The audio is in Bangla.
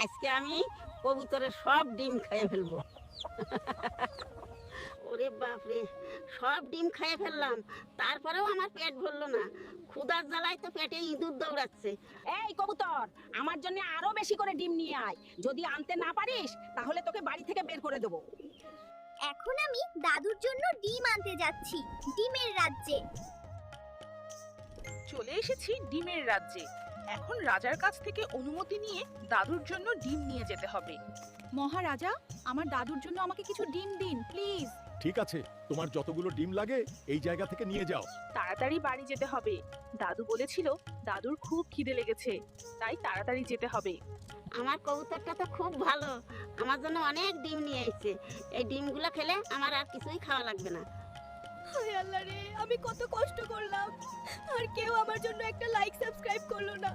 আজকে আমি কবুতরের সব ডিম খেয়ে ফেলবো। ওরে বাপরে, সব ডিম খেয়ে ফেললাম, তারপরেও আমার পেট ভরলো না। ক্ষুধার জ্বালায় তো পেটে ইঁদুর দৌড়াচ্ছে। এই কবুতর, আমার জন্য আরো বেশি করে ডিম নিয়ে আয়। যদি আনতে না পারিস তাহলে তোকে বাড়ি থেকে বের করে দেবো। এখন আমি দাদুর জন্য ডিম আনতে যাচ্ছি ডিমের রাজ্যে। চলে এসেছি ডিমের রাজ্যে। এখন রাজার কাছ থেকে অনুমতি নিয়ে দাদুর জন্য ডিম নিয়ে যেতে হবে। মহারাজা, আমার দাদুর জন্য আমাকে কিছু ডিম দিন প্লিজ। ঠিক আছে, তোমার যতগুলো ডিম লাগে এই জায়গা থেকে নিয়ে যাও। তাড়াতাড়ি বাড়ি যেতে হবে। দাদু বলেছিল দাদুর খুব খিদে লেগেছে, তাই তাড়াতাড়ি যেতে হবে। আমার কবুতরটা তো খুব ভালো, আমার জন্য অনেক ডিম নিয়ে এসেছে। এই ডিমগুলো খেলে আমার আর কিছুই খাওয়া লাগবে না। হায় আল্লাহ রে, আমি কত কষ্ট করলাম, আর কেউ আমার জন্য একটা লাইক সাবস্ক্রাইব করলো না।